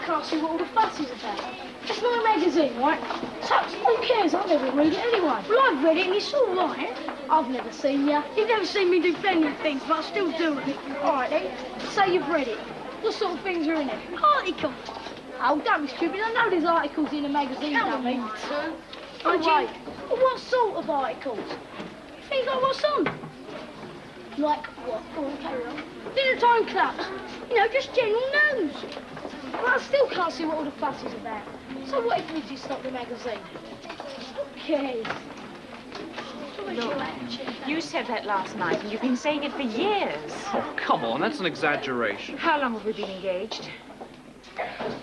can't see what all the fuss is about. It's my magazine, right? So, who cares? I never read it anyway. Well, I've read it and it's all right. I've never seen you. You've never seen me do plenty of things, but I still do it. All right, then. Say you've read it. What sort of things are in it? Articles. Oh, don't be stupid. I know there's articles in the magazine, don't we? Oh, wait. Well, what sort of articles? Things like what's on? Like what? Go on, carry on. Dinner time clubs. You know, just general news. But I still can't see what all the fuss is about. So what if we just stop the magazine? Who cares? Look, you said that last night, and you've been saying it for years. Oh, come on, that's an exaggeration. How long have we been engaged?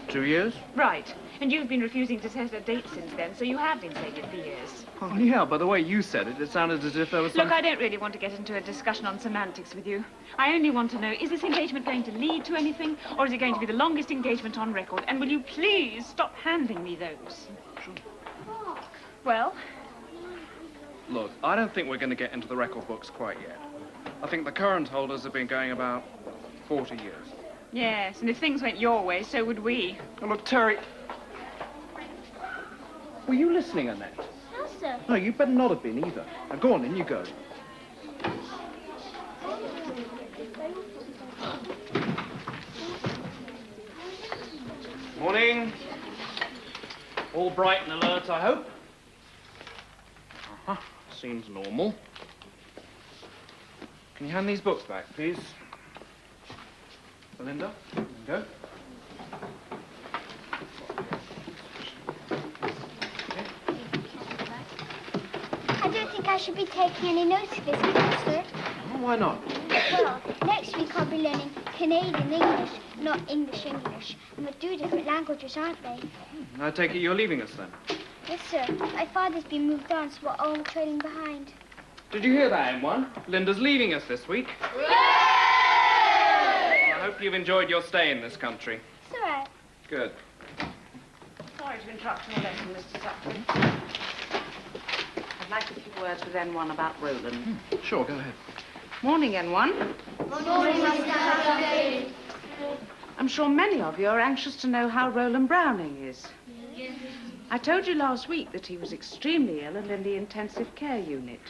2 years? Right. And you've been refusing to set a date since then, so you have been saying it for years. Oh, yeah, by the way you said it, it sounded as if there was some... Look, I don't really want to get into a discussion on semantics with you. I only want to know, is this engagement going to lead to anything, or is it going to be the longest engagement on record? And will you please stop handing me those? Sure. Well? Look, I don't think we're going to get into the record books quite yet. I think the current holders have been going about 40 years. Yes, and if things went your way, so would we. Oh, look, Terry... Were you listening, Annette? No, sir. No, you better not have been either. Now, go on, in you go. Morning. All bright and alert, I hope. Uh-huh. Seems normal. Can you hand these books back, please? Belinda, there you go. I don't think I should be taking any notes of this class, sir. Oh, why not? Well, next week I'll be learning Canadian English, not English. And we're two different languages, aren't they? I take it you're leaving us then? Yes, sir. My father's been moved on, so we're all trailing behind. Did you hear that, M1? Linda's leaving us this week. Yay! I hope you've enjoyed your stay in this country. It's all right. Good. Sorry to interrupt your lesson, Mr. Sutcliffe. I'd like a few words with N1 about Roland. Sure, go ahead. Morning, N1. Morning, Mr. Halliday. I'm sure many of you are anxious to know how Roland Browning is. Yes. I told you last week that he was extremely ill and in the intensive care unit.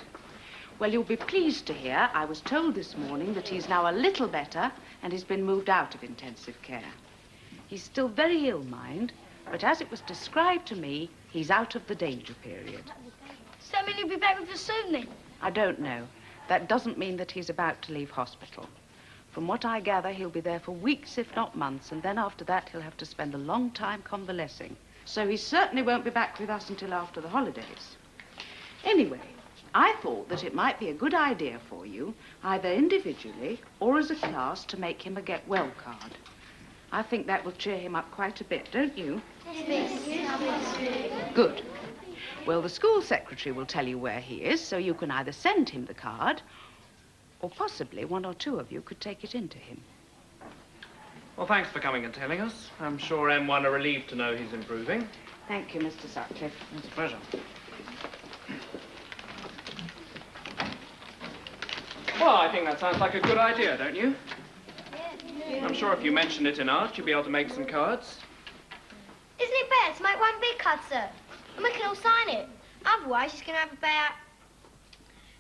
Well, you'll be pleased to hear I was told this morning that he's now a little better and he's been moved out of intensive care. He's still very ill, mind, but as it was described to me, he's out of the danger period. Does that mean he'll be back with us soon, then? I don't know. That doesn't mean that he's about to leave hospital. From what I gather, he'll be there for weeks, if not months, and then after that, he'll have to spend a long time convalescing. So he certainly won't be back with us until after the holidays. Anyway, I thought that it might be a good idea for you, either individually or as a class, to make him a get well card. I think that will cheer him up quite a bit, don't you? Yes. Good. Well, the school secretary will tell you where he is, so you can either send him the card, or possibly one or two of you could take it into him. Well, thanks for coming and telling us. I'm sure M1 are relieved to know he's improving. Thank you, Mr. Sutcliffe. It's a pleasure. Well, I think that sounds like a good idea, don't you? I'm sure if you mentioned it in art, you'll be able to make some cards. Isn't it better to make one big card, sir? And we can all sign it. Otherwise, he's going to have about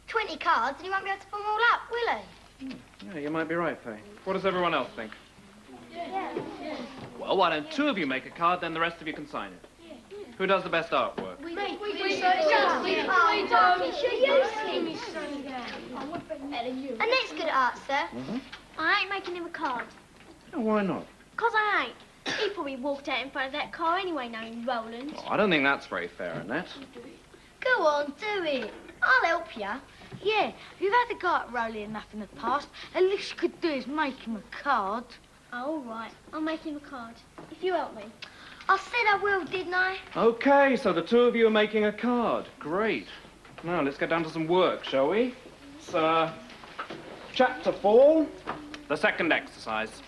20 cards and he won't be able to put them all up, will he? Yeah, you might be right, Faye. What does everyone else think? Yeah. Well, why don't two of you make a card, then the rest of you can sign it. Who does the best artwork? We don't. And that's good art, sir. Mm-hmm. I ain't making him a card. Oh, why not? 'Cause I ain't. He probably walked out in front of that car anyway, knowing Roland. Oh, I don't think that's very fair, Annette. Go on, do it. I'll help you. Yeah, if you've had the guy at Rowley enough in the past, at least you could do is make him a card. Oh, all right. I'll make him a card. If you help me. I said I will, didn't I? Okay, so the two of you are making a card. Great. Now, let's get down to some work, shall we? It's, chapter 4, the second exercise.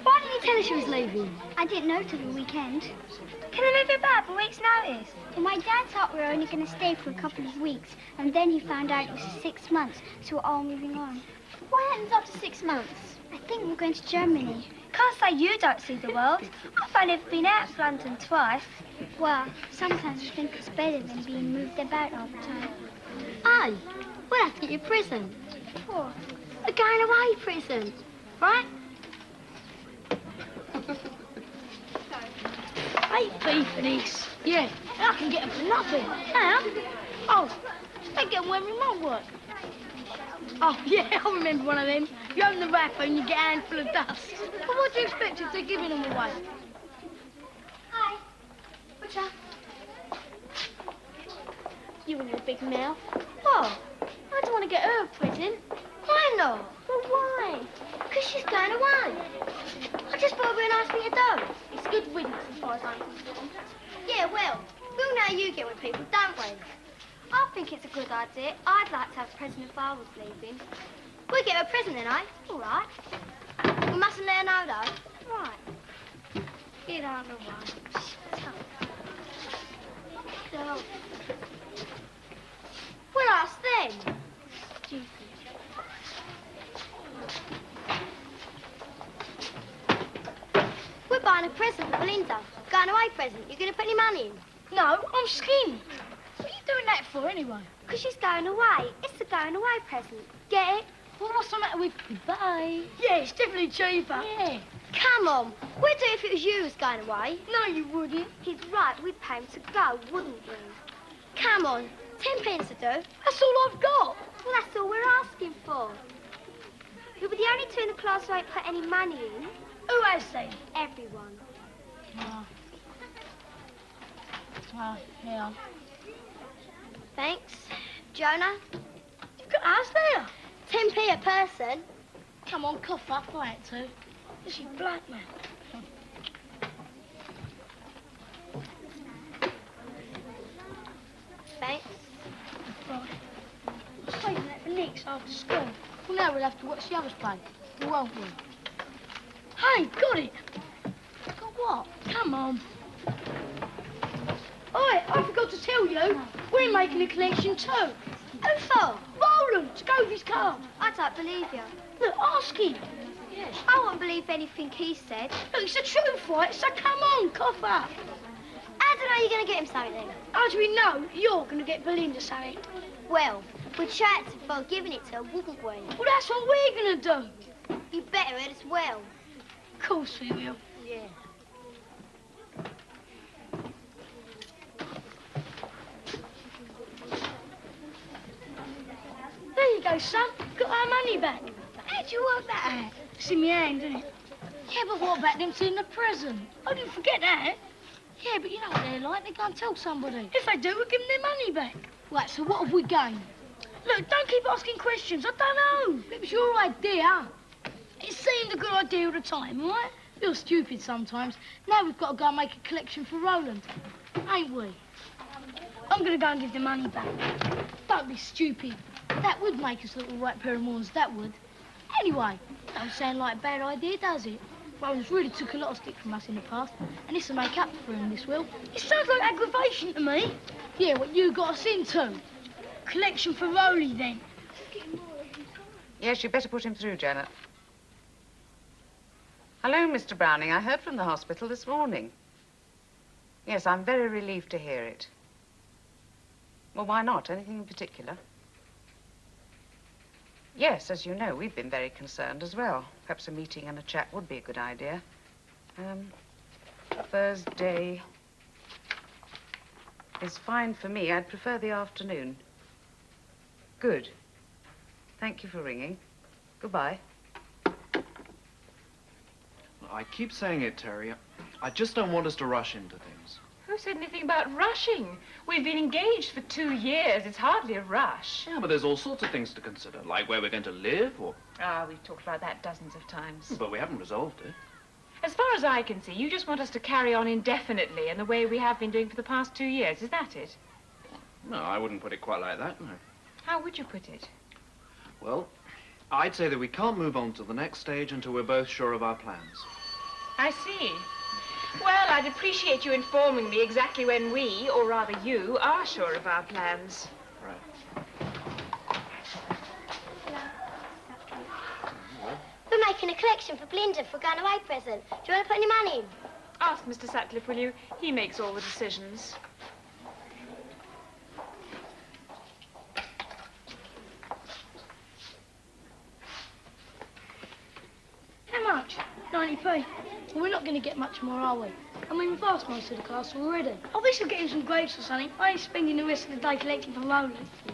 Why didn't you tell her she was leaving? I didn't know till the weekend. Can I move it back for a week's notice? Well, my dad thought we were only going to stay for a couple of weeks, and then he found out it was 6 months, so we're all moving on. What happens after 6 months? I think we're going to Germany. Can't say you don't see the world. I've only ever been out of London twice. Well, sometimes I think it's better than being moved about all the time. Aye, we'll have to get you a present. What? A going away present, right? Eight beef and eggs. Yeah, and I can get them for nothing. How? Oh, they get them when we might work. Oh, yeah, I remember one of them. You open the wrapper and you get a handful of dust. But what do you expect if they're giving them away? Hi. What's up? You and your big mouth. What? I don't want to get her a present. Why not? Well, why? Because she's going away. I just thought it'd be a nice thing to do. It's good riddance as far as I'm concerned. Yeah, well, we'll know how you get with people, don't we? I think it's a good idea. I'd like to have a present if I was leaving. We'll get her a present then, eh? All right. We mustn't let her know, though. Right. Get out of the way. Shut up. Go. Well, ask then. Stupid. We're buying a present for Belinda. Going away present. You going to put any money in? No, I'm skinned. What are you doing that for anyway? Because she's going away. It's the going away present. Get it? Well, what's the matter with goodbye? Yeah, it's definitely cheaper. Yeah. Come on. We'd do it if it was you who was going away. No, you wouldn't. He's right. We'd pay him to go, wouldn't we? Come on. 10 pence to do. That's all I've got. Well, that's all we're asking for. You'll be the only two in the class who won't put any money in. Who has then? Everyone. Yeah. Thanks. Jonah? You've got us there. 10p a person. Come on, cough up, I had to. This is black, man. Thanks. Right. I'm saving that for next after school. Well, now we'll have to watch the others play, won't we? Hey, got it. Got what? Come on. Oi, I forgot to tell you, we're making a collection too. Who for? Roland, to go with his car. I don't believe you. Look, ask him. Yes. I won't believe anything he said. Look, it's the truth, right? So come on, cough up. How do you know you're going to get him something then? As we know, you're going to get Belinda something. Well, we'd try it before giving it to her, wouldn't we? Well, that's what we're going to do. You better it as well. Of course we will. Yeah. There you go, son. Got our money back. How'd you work that out? It's in my hand, isn't it? Yeah, but what about them seeing the present? I didn't forget that. Yeah, but you know what they're like. They can't tell somebody. If they do, we'll give them their money back. Right, so what have we gained? Look, don't keep asking questions. I don't know. It was your idea. It seemed a good idea at the time, all right? You're stupid sometimes. Now we've got to go and make a collection for Roland. Ain't we? I'm going to go and give the money back. Don't be stupid. That would make us look a right pair of morons, that would. Anyway, don't sound like a bad idea, does it? Roland's really took a lot of stick from us in the past, and this will make up for him, this will. It sounds like aggravation to me. Yeah, what you got us into. Collection for Rolly, then. Yes, you'd better put him through, Janet. Hello, Mr. Browning. I heard from the hospital this morning. Yes, I'm very relieved to hear it. Well, why not? Anything in particular? Yes, as you know, we've been very concerned as well. Perhaps a meeting and a chat would be a good idea. Thursday is fine for me. I'd prefer the afternoon. Good. Thank you for ringing. Goodbye. I keep saying it, Terry. I just don't want us to rush into things. Who said anything about rushing? We've been engaged for 2 years. It's hardly a rush. Yeah, but there's all sorts of things to consider, like where we're going to live, or... We've talked about that dozens of times. But we haven't resolved it. As far as I can see, you just want us to carry on indefinitely in the way we have been doing for the past 2 years. Is that it? No, I wouldn't put it quite like that, no. How would you put it? Well, I'd say that we can't move on to the next stage until we're both sure of our plans. I see. Well, I'd appreciate you informing me exactly when we, or rather you, are sure of our plans. We're making a collection for Belinda for a going away present. Do you want to put any money in? Ask Mr. Sutcliffe, will you? He makes all the decisions. How much? 90p. Well, we're not going to get much more, are we? I mean, we've asked most of the castle already. I wish I'd get him some grapes or something. I ain't spending the rest of the day collecting from Rowley. Yeah.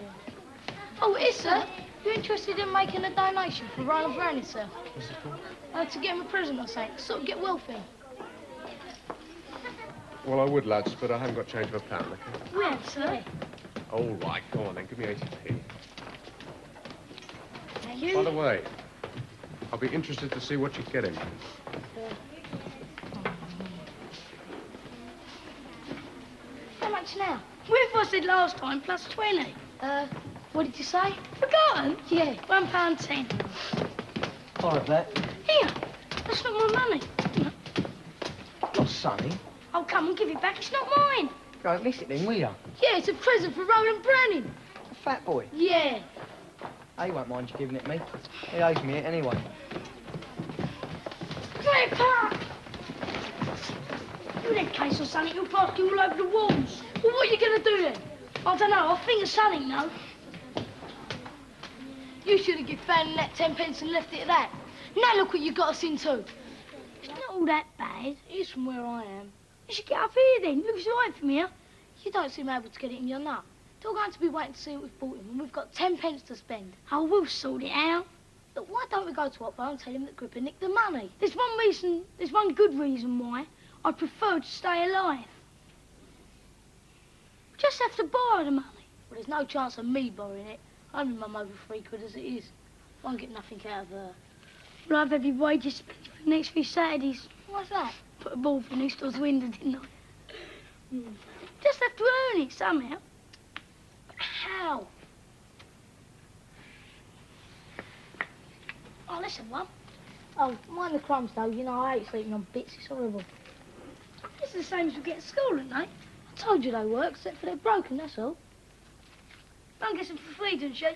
Oh, it is, sir. You interested in making a donation for Ronald Brownie, sir? What's it called? To get him a present or something. Sort of get wealthy. Well, I would, lads, but I haven't got change of a pound, okay? We have, sir. All right, go on then. Give me 80p. Thank you. By the way, I'll be interested to see what you get him. How much now? What I said last time, plus 20. What did you say? Forgotten? Yeah, £1.10. All right, Black. Here, that's not my money. Not Sonny. Oh, come on, give it back. It's not mine. Don't miss it then, will you? Yeah, it's a present for Roland Browning. A fat boy. Yeah. He won't mind you giving it me. He owes me it anyway. Grandpa! You that case or something, you'll plaster all over the walls. Well, what are you going to do then? I don't know. I'll think of something, no? You should have given Fanny that 10 pence and left it at that. Now look what you got us into. It's not all that bad. It's from where I am. You should get up here then. Looks all right from here. You don't seem able to get it in your nut. They're going to be waiting to see what we've bought him, and we've got 10 pence to spend. Oh, we'll sort it out. Look, why don't we go to Opera and tell him that Gripper nicked the money? There's one good reason why I prefer to stay alive. We just have to borrow the money. Well, there's no chance of me borrowing it. I owe my mum over £3 as it is. Won't get nothing out of her. Well, I've had my wages spent for the next few Saturdays. What's that? Put a ball for next door's window, didn't I? Just have to earn it somehow. But how? Oh, let's have one. Oh, mind the crumbs, though. You know, I hate sleeping on bits. It's horrible. It's the same as we get at school at night. I told you they work, except for they're broken, that's all. Mum gets them for free, doesn't she?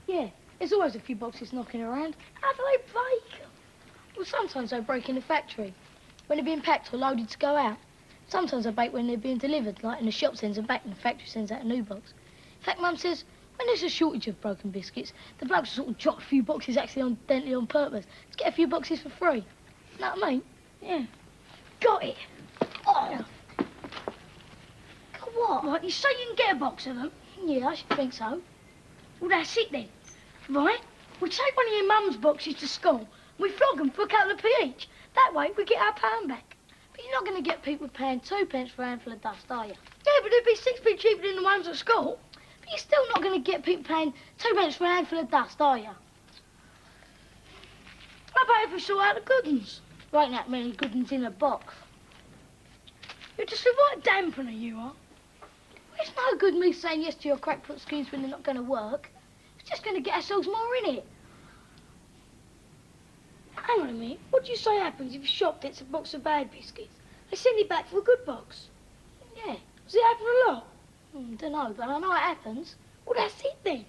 Yeah. There's always a few boxes knocking around. How do they break? Well, sometimes they break in the factory, when they're being packed or loaded to go out. Sometimes they break when they're being delivered, like in the shop sends them back and the factory sends out a new box. In fact, Mum says, when there's a shortage of broken biscuits, the blokes sort of drop a few boxes accidentally on purpose to get a few boxes for free. Know what I mean? Yeah. Got it. Oh. Got what? Right, you say you can get a box of them? Yeah, I should think so. Well, that's it then. Right? We take one of your mum's boxes to school, and we flog them for a couple of p each. That way, we get our pound back. But you're not going to get people paying 2 pence for a handful of dust, are you? Yeah, but it'd be 6p cheaper than the ones at school. But you're still not going to get people paying 2 pence for a handful of dust, are you? How about if we sort out the good uns? There ain't that many good uns in a box. You're just a right dampener, you are. It's no good me saying yes to your crackpot schemes when they're not going to work. It's just going to get ourselves more in it. Hang on a minute. What do you say happens if a shop gets a box of bad biscuits? They send it back for a good box. Yeah. Does it happen a lot? Don't know, but I know it happens. Well, that's it then.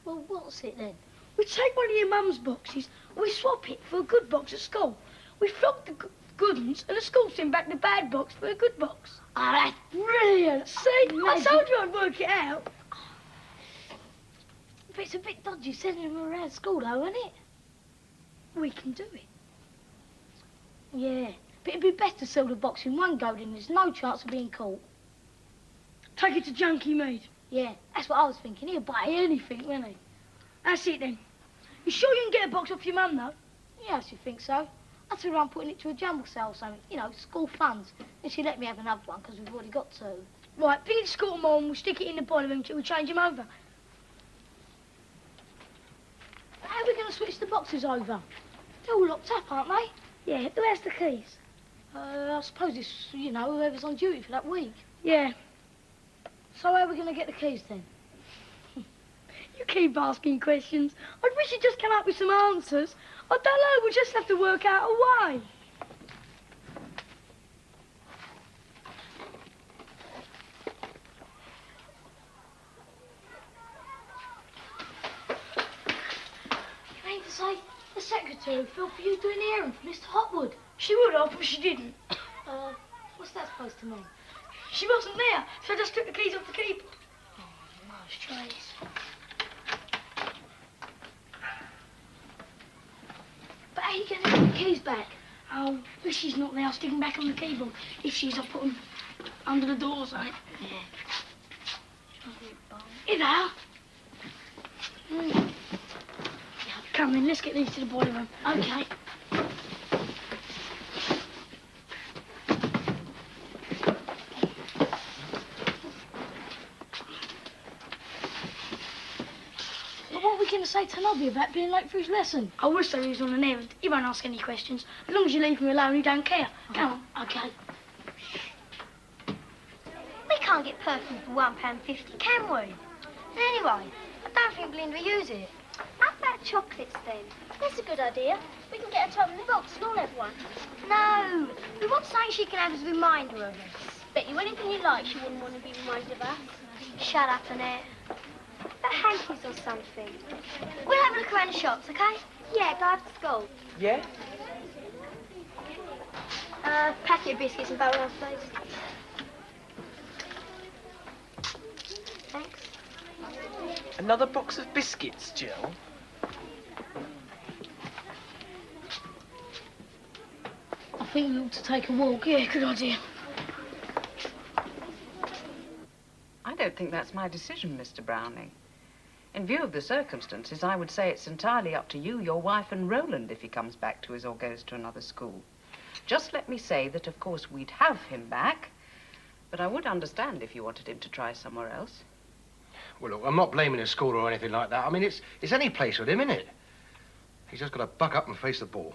Well, what's it then? We take one of your mum's boxes and we swap it for a good box at school. We flog the good ones and the school send back the bad box for a good box. Oh, that's brilliant. See? I told you I'd work it out. But it's a bit dodgy sending them around school, though, isn't it? We can do it. Yeah, but it'd be best to sell the box in one go, then there's no chance of being caught. Take it to Junkie Mead. Yeah, that's what I was thinking. He'll buy anything, won't he? That's it, then. You sure you can get a box off your mum, though? Yeah, I should think so. I told her I'm putting it to a jumble sale or something. You know, school funds. And she let me have another one, because we've already got 2. Right, bring it to school tomorrow and we'll stick it in the boiler room until we change them over. How are we going to switch the boxes over? They're all locked up, aren't they? Yeah, who has the keys? I suppose it's, you know, whoever's on duty for that week. Yeah. So how are we going to get the keys, then? You keep asking questions. I wish you'd just come up with some answers. I don't know, we'll just have to work out a way. secretary felt for you doing the errand for Mr. Hotwood. She would have, but she didn't. What's that supposed to mean? She wasn't there, so I just took the keys off the keyboard. Oh, nice trace. But how are you going to get the keys back? Oh, if she's not there, I'll stick them back on the keyboard. If she's, I'll put them under the doors, eh? Yeah. Here they are. Come in, let's get these to the boiler room. Okay. But what are we going to say to Nobby about being late for his lesson? I will say he's on an errand. He won't ask any questions. As long as you leave him alone, he don't care. Come on, okay. We can't get perfume for £1.50, can we? Anyway, I don't think Belinda will use it. How about chocolates then? That's a good idea. We can get a top in the box and all have one. No, we want something she can have as a reminder of us. Bet you anything you like, she wouldn't want to be reminded of us. Shut up, Annette. But hankies or something. We'll have a look around the shops, okay? Yeah, go after school. Yeah? Packet of biscuits and bubble please. Thanks. Another box of biscuits, Jill? I think we ought to take a walk. Yeah, good idea. I don't think that's my decision, Mr. Browning. In view of the circumstances, I would say it's entirely up to you, your wife, and Roland if he comes back to us or goes to another school. Just let me say that, of course, we'd have him back, but I would understand if you wanted him to try somewhere else. Well, look, I'm not blaming his school or anything like that. I mean, it's any place with him, isn't it? He's just got to buck up and face the ball.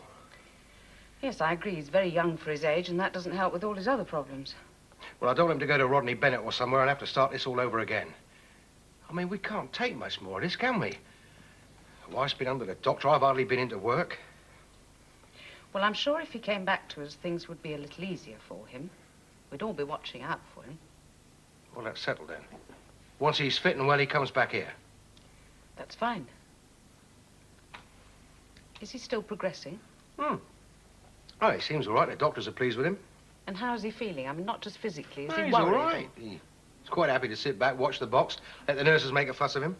Yes, I agree. He's very young for his age, and that doesn't help with all his other problems. Well, I don't want him to go to Rodney Bennett or somewhere and have to start this all over again. I mean, we can't take much more of this, can we? The wife's been under the doctor. I've hardly been into work. Well, I'm sure if he came back to us, things would be a little easier for him. We'd all be watching out for him. Well, that's settled then. Once he's fit and well, he comes back here. That's fine. Is he still progressing? Oh, he seems all right. The doctors are pleased with him. And how is he feeling? I mean, not just physically. Is he He's worried? all right. He's quite happy to sit back, watch the box, let the nurses make a fuss of him.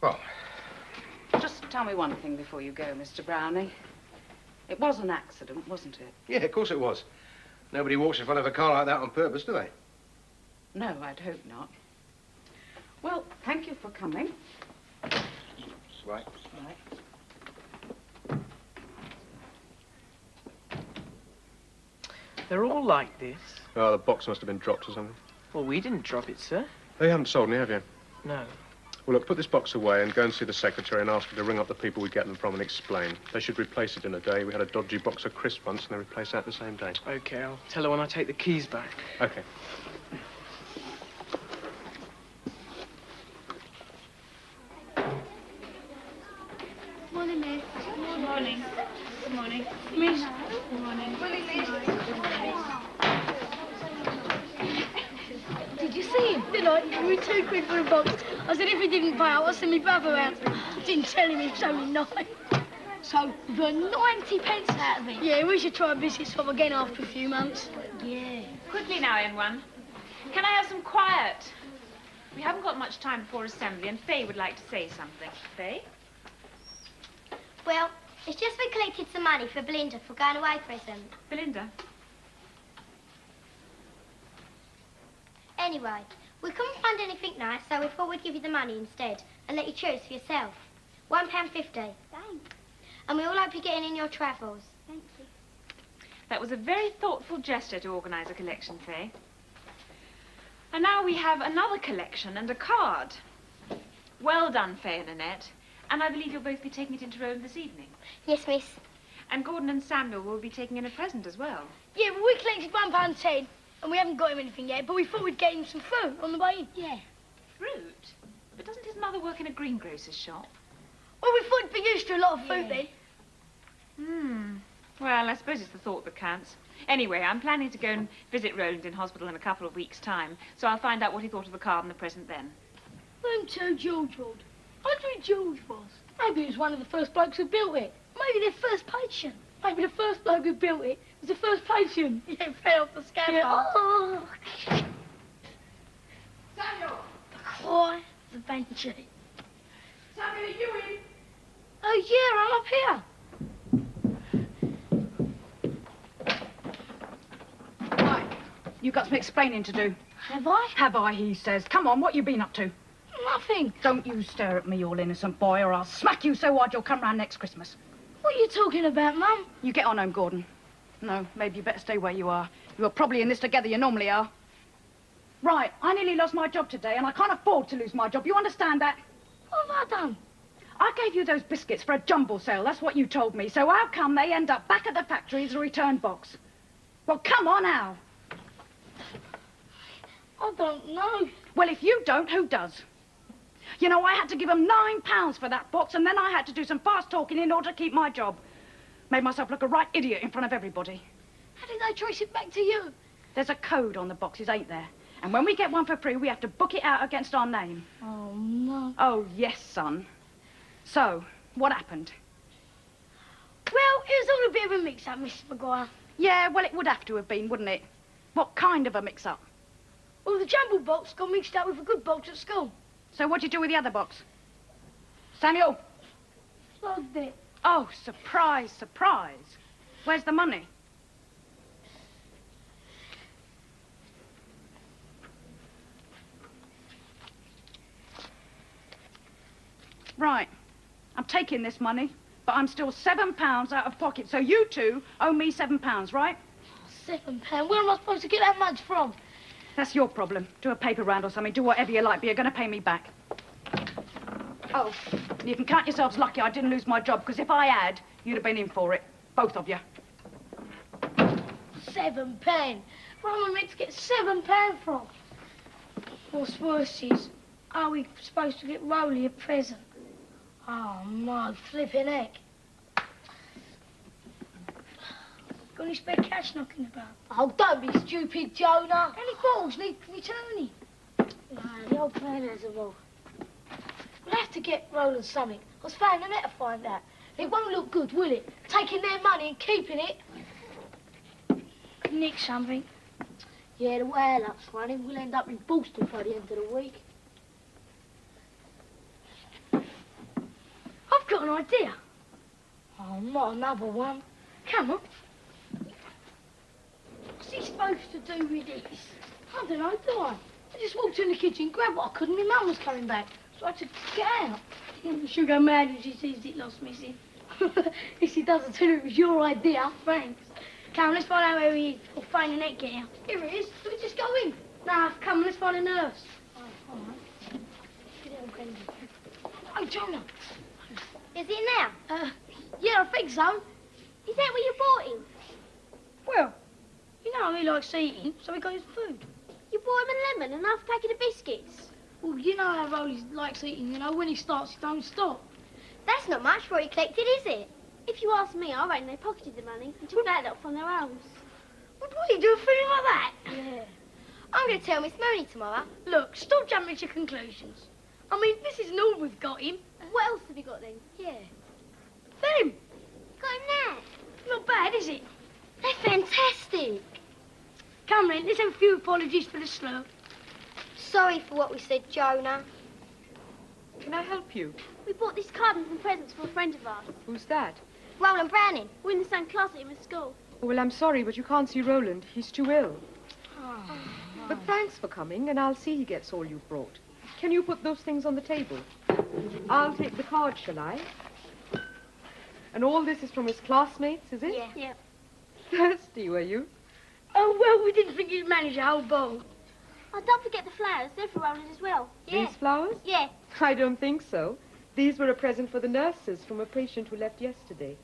Well, Just tell me one thing before you go, Mr. Browning. It was an accident, wasn't it? yeah, of course it was. Nobody walks in front of a car like that on purpose, do they? No, I'd hope not. Well, thank you for coming. Right. Right. They're all like this. Oh, the box must have been dropped or something. Well, we didn't drop it, sir. Oh, you haven't sold any, have you? No. Well, look, put this box away and go and see the secretary and ask her to ring up the people we get them from and explain. They should replace it in a day. We had a dodgy box of crisps once and they replaced that the same day. Okay, I'll tell her when I take the keys back. Okay. Morning, Miss. Morning. Good morning. Miss, Good morning. did you see him? Did I? Give me £2 for the box. I said if he didn't pay, I'll send my brother out. Didn't tell him it's only 9. So, we've got 90 pence out of it. Yeah, we should try a business swap again after a few months. Yeah. Quickly now, N1. Can I have some quiet? We haven't got much time before assembly, and Faye would like to say something. Faye? Well, it's just we collected some money for Belinda for going away present. Belinda? Anyway, we couldn't find anything nice, so we thought we'd give you the money instead and let you choose for yourself. £1.50. Thanks. And we all hope you're getting in your travels. Thank you. That was a very thoughtful gesture to organise a collection, Faye. And now we have another collection and a card. Well done, Faye and Annette. And I believe you'll both be taking it into Rome this evening. Yes, miss. And Gordon and Samuel will be taking in a present as well. Yeah, well, we collected £1.10, and we haven't got him anything yet, but we thought we'd get him some fruit on the way in. Yeah. Fruit? But doesn't his mother work in a greengrocer's shop? Well, we thought he'd be used to a lot of fruit then. Well, I suppose it's the thought that counts. Anyway, I'm planning to go and visit Roland in hospital in a couple of weeks' time, so I'll find out what he thought of the card and the present then. Won't George would. Andre George was. Maybe he was one of the first blokes who built it. Maybe their first patient. Maybe the first bloke who built it was the first patient. Yeah, fell off the scaffold. Yeah. Oh. Samuel! The cry of the banshee. Samuel, are you in? Oh, yeah, I'm up here. Right, you've got some explaining to do. Have I? Have I, he says. Come on, what you been up to? Nothing. Don't you stare at me, all innocent boy, or I'll smack you so hard you'll come round next Christmas. What are you talking about, Mum? You get on home, Gordon. No, maybe you better stay where you are. You are probably in this together, you normally are. Right, I nearly lost my job today, and I can't afford to lose my job. You understand that? What have I done? I gave you those biscuits for a jumble sale. That's what you told me. So how come they end up back at the factory as a return box? Well, come on, Al. I don't know. Well, if you don't, who does? You know, I had to give them £9 for that box, and then I had to do some fast talking in order to keep my job. Made myself look a right idiot in front of everybody. How did they trace it back to you? There's a code on the boxes, ain't there? And when we get one for free, we have to book it out against our name. Oh, no. Oh, yes, son. So, what happened? Well, it was all a bit of a mix-up, Mrs. Maguire. Yeah, well, it would have to have been, wouldn't it? What kind of a mix-up? Well, the jumble box got mixed up with a good box at school. So what'd you do with the other box? Samuel? Flogged it. Oh, surprise, surprise. Where's the money? Right. I'm taking this money, but I'm still £7 out of pocket, so you two owe me £7, right? £7? Where am I supposed to get that much from? That's your problem. Do a paper round or something. Do whatever you like, but you're going to pay me back. Oh, and you can count yourselves lucky I didn't lose my job, because if I had, you'd have been in for it. Both of you. £7? Where am I meant to get £7 from? What's worse is, are we supposed to get Rolly a present? Oh, no, flipping heck. Got any spare cash knocking about? Oh, don't be stupid, Jonah. Any balls need returning. No, the old man has them all. We'll have to get Roland something. I was phoning them out to find out. It won't look good, will it? Taking their money and keeping it. Nick something. Yeah, the way our luck's running, we'll end up in Boston by the end of the week. I've got an idea. Oh, not another one. Come on. What's he supposed to do with this? I don't know, do I? I just walked in the kitchen, grabbed what I could, and my mum was coming back. So I had to get out. She'll go mad when she sees it lost missing. If she doesn't tell her it was your idea, thanks. Come, let's find out where he is. Or find an egg get out. Here he is. Do we just go in? Nah, come, let's find a nurse. Oh, all right. Get out, Grange. Oh, Jonah. Is he now? Yeah, I think so. Is that where you bought him? Well, you know he likes eating, so he got his food. You bought him a lemon and half a packet of biscuits. Well, you know how Rolly likes eating, you know, when he starts, he don't stop. That's not much for what he collected, is it? If you ask me, I reckon they pocketed the money and took that lot from their homes. What do you do a thing like that? Yeah. I'm going to tell Miss Mooney tomorrow. Look, stop jumping to conclusions. I mean, this isn't all we've got him. What else have you got then? Yeah. Them. Got him there. Not bad, is it? They're fantastic. Come then, let's have a few apologies for the slur. Sorry for what we said, Jonah. Can I help you? We bought this card and some presents for a friend of ours. Who's that? Roland Browning. We're in the same class at him at school. Oh, well, I'm sorry, but you can't see Roland. He's too ill. Oh. But thanks for coming, and I'll see he gets all you've brought. Can you put those things on the table? I'll take the card, shall I? And all this is from his classmates, is it? Yeah. Yeah. Thirsty, were you? Oh, well, we didn't think you'd manage a whole bowl. Oh, don't forget the flowers. They're for Roland as well. Yeah. These flowers? Yeah. I don't think so. These were a present for the nurses from a patient who left yesterday.